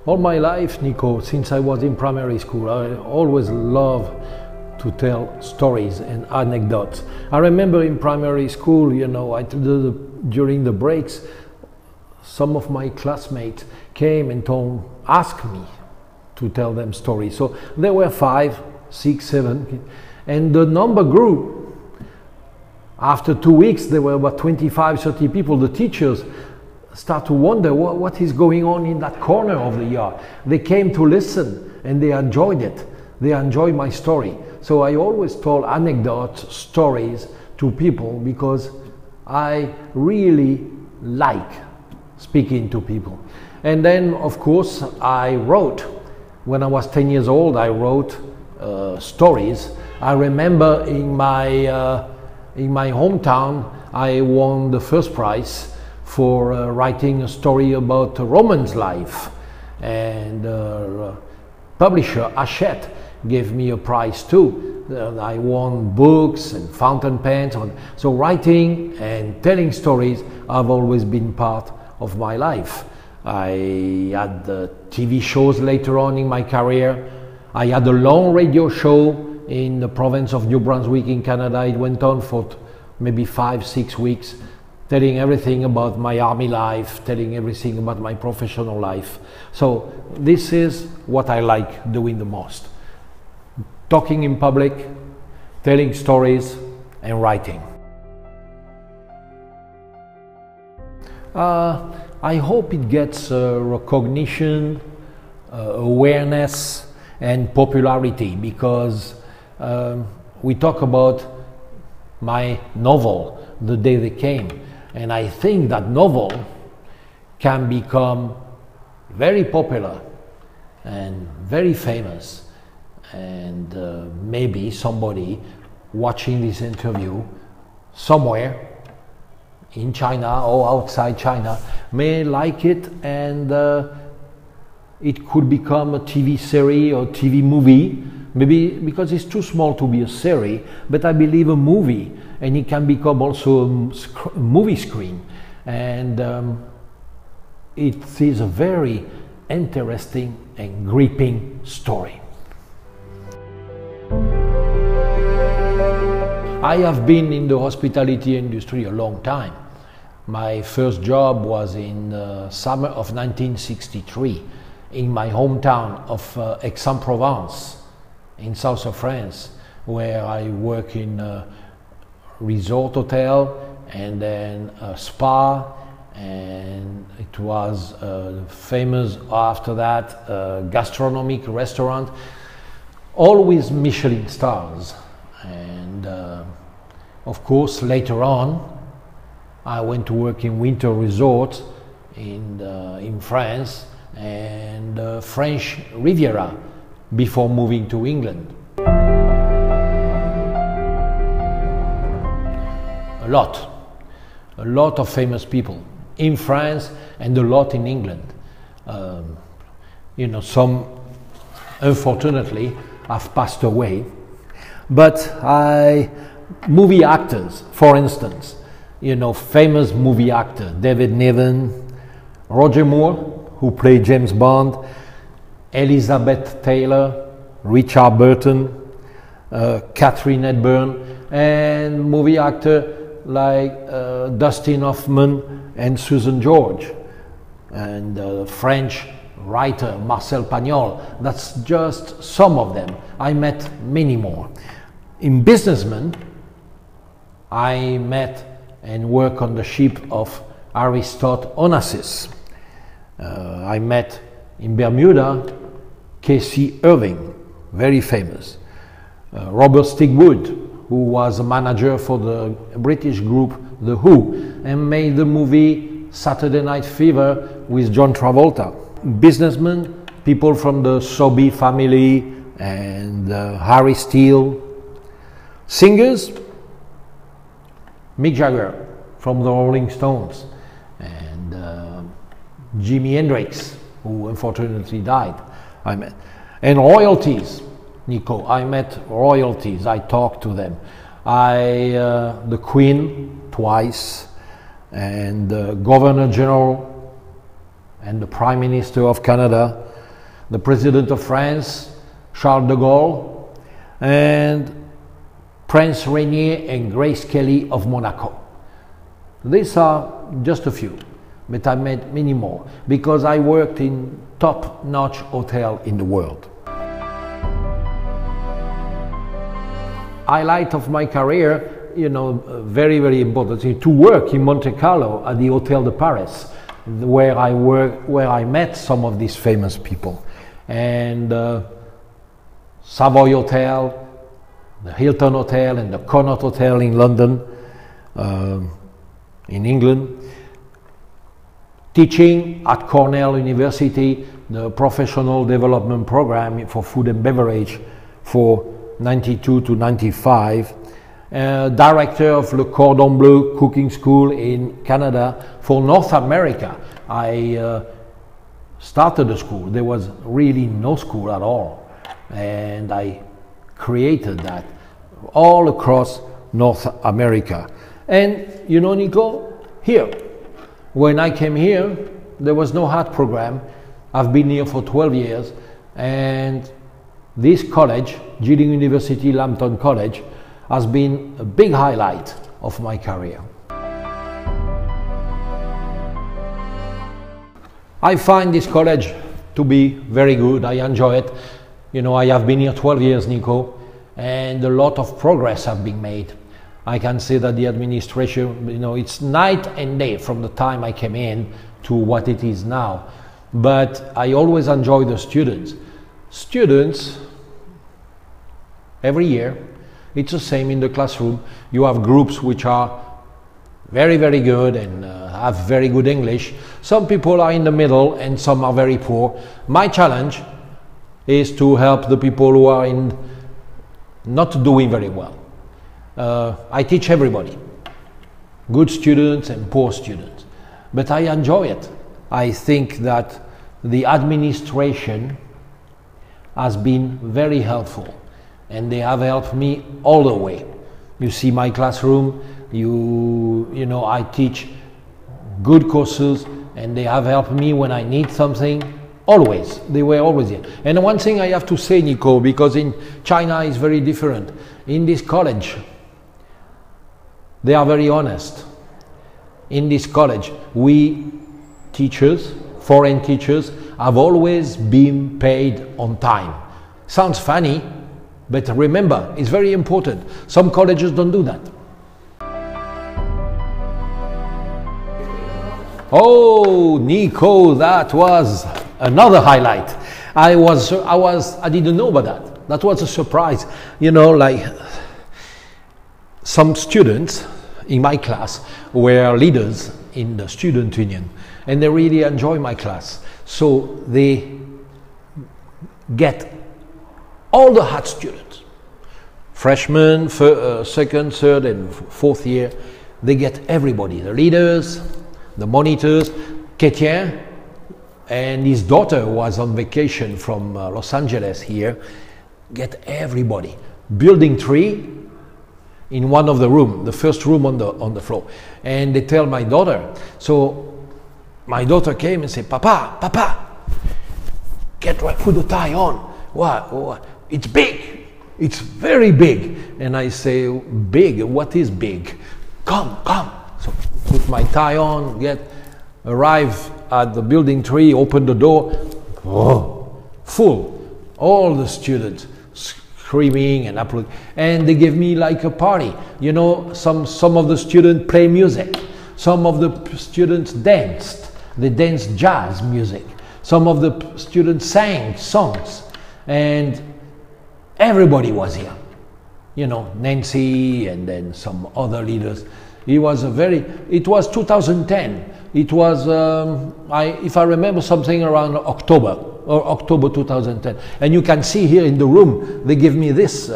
All my life, Nico, since I was in primary school, I always loved to tell stories and anecdotes. I remember in primary school, you know, during the breaks, some of my classmates came and asked me to tell them stories. So there were 5, 6, 7, and the number grew. After 2 weeks, there were about 25, 30 people. The teachers start to wonder what is going on in that corner of the yard. They came to listen and they enjoyed it. They enjoyed my story. So I always told anecdotes, stories to people because I really like speaking to people. And then, of course, I wrote. When I was 10 years old, I wrote stories. I remember in my hometown, I won the first prize for writing a story about a Roman's life, and publisher Hachette gave me a prize too. I won books and fountain pens. So writing and telling stories have always been part of my life. I had TV shows later on in my career. I had a long radio show in the province of New Brunswick in Canada. It went on for maybe 5, 6 weeks, telling everything about my army life, telling everything about my professional life. So this is what I like doing the most. Talking in public, telling stories, and writing. I hope it gets recognition, awareness, and popularity, because we talk about my novel, The Day They Came, and I think that novel can become very popular and very famous, and maybe somebody watching this interview somewhere in China or outside China may like it, and it could become a TV series or TV movie, maybe because it's too small to be a series, but I believe a movie, and it can become also a movie screen, and it is a very interesting and gripping story. I have been in the hospitality industry a long time. My first job was in summer of 1963 in my hometown of Aix-en-Provence in south of France, where I work in a resort hotel and then a spa, and it was famous after that gastronomic restaurant, all with Michelin stars. And of course, later on, I went to work in winter resorts in France and French Riviera before moving to England. A lot of famous people in France and a lot in England. You know, some unfortunately have passed away. But movie actors, for instance, you know, famous movie actor, David Niven, Roger Moore, who played James Bond, Elizabeth Taylor, Richard Burton, Katharine Hepburn, and movie actor like Dustin Hoffman and Susan George, and French writer Marcel Pagnol. That's just some of them. I met many more. In businessmen, I met and worked on the ship of Aristotle Onassis. I met in Bermuda Casey Irving, very famous. Robert Stigwood, who was a manager for the British group The Who, and made the movie Saturday Night Fever with John Travolta. Businessmen, people from the Sobey family and Harry Steele. Singers, Mick Jagger from the Rolling Stones, and Jimi Hendrix, who unfortunately died, I met. And royalties, Nico, I met royalties, I talked to them. The Queen twice, and the Governor General and the Prime Minister of Canada, the President of France, Charles de Gaulle, and Prince Rainier and Grace Kelly of Monaco. These are just a few, but I met many more because I worked in top-notch hotel in the world. Highlight of my career, you know, very, very important, to work in Monte Carlo at the Hotel de Paris, where I met some of these famous people. And Savoy Hotel, the Hilton Hotel and the Connaught Hotel in London, in England. Teaching at Cornell University, the professional development program for food and beverage for 92 to 95. Director of Le Cordon Bleu Cooking School in Canada for North America. I started a school. There was really no school at all, and I created that all across North America. And you know, Nico, here, when I came here, there was no art program. I've been here for 12 years, and this college, Jilin University Lambton College, has been a big highlight of my career. I find this college to be very good. I enjoy it. You know, I have been here 12 years, Nico, and a lot of progress have been made. I can say that the administration, you know, it's night and day from the time I came in to what it is now. But I always enjoy the students. Students, every year, it's the same in the classroom. You have groups which are very, very good and have very good English. Some people are in the middle and some are very poor. My challenge is to help the people who are not doing very well. I teach everybody, good students and poor students, but I enjoy it. I think that the administration has been very helpful, and they have helped me all the way. You see my classroom, you know, I teach good courses, and they have helped me when I need something. Always, they were always here. And one thing I have to say, Nico, because in China it's very different. In this college, they are very honest. In this college, we teachers, foreign teachers, have always been paid on time. Sounds funny, but remember, it's very important. Some colleges don't do that. Oh, Nico, that was another highlight. I didn't know about that. That was a surprise. You know, like some students in my class were leaders in the student union, and they really enjoy my class. So they get all the hot students, freshmen, second, third, and fourth year. They get everybody, the leaders, the monitors. Ketien and his daughter was on vacation from Los Angeles here. Get everybody. Building 3 in one of the room, the first room on the floor. And they tell my daughter. So my daughter came and said, Papa, get right, put the tie on. What? It's big. It's very big. And I say, big? What is big? Come. So put my tie on, arrive at the building 3, open the door, full. All the students screaming and applauding. And they gave me like a party. You know, some of the students play music. Some of the students danced. They danced jazz music. Some of the students sang songs. And everybody was here. You know, Nancy and then some other leaders. It was 2010. It was, if I remember, something around October 2010. And you can see here in the room, they give me this,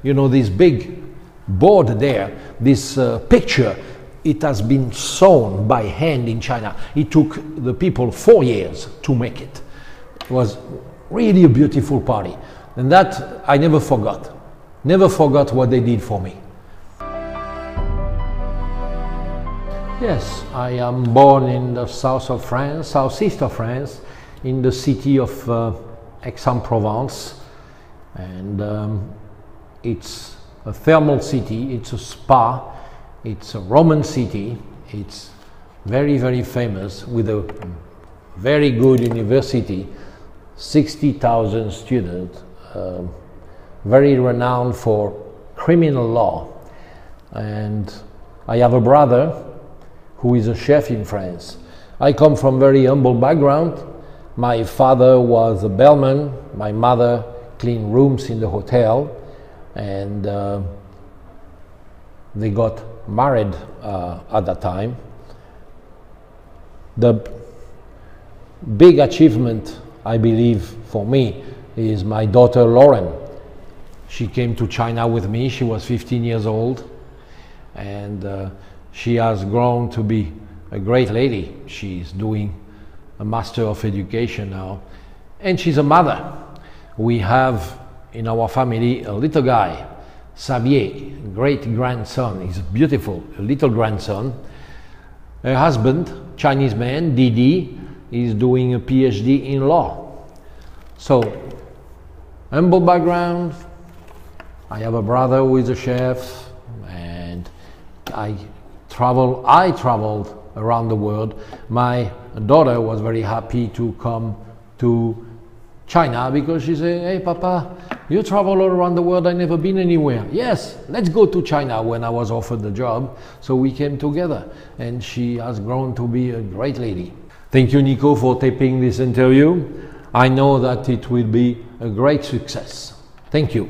you know, this big board there, this picture. It has been sewn by hand in China. It took the people 4 years to make it. It was really a beautiful party. And that I never forgot. Never forgot what they did for me. Yes, I am born in the south of France, southeast of France, in the city of Aix-en-Provence, and it's a thermal city, it's a spa, it's a Roman city, it's very, very famous with a very good university, 60,000 students, very renowned for criminal law. And I have a brother who is a chef in France. I come from very humble background. My father was a bellman, my mother cleaned rooms in the hotel, and they got married at that time. The big achievement, I believe, for me is my daughter Lauren. She came to China with me. She was 15 years old, and she has grown to be a great lady. She's doing a Master of Education now, and she's a mother. We have in our family a little guy, Xavier, great-grandson. He's beautiful, a little grandson. Her husband, Chinese man, Didi, is doing a PhD in law. So, humble background. I have a brother who is a chef, and I traveled around the world. My daughter was very happy to come to China because she said, "Hey Papa, you travel all around the world, I've never been anywhere." "Yes, let's go to China," when I was offered the job. So we came together, and she has grown to be a great lady. Thank you, Nico, for taping this interview. I know that it will be a great success. Thank you.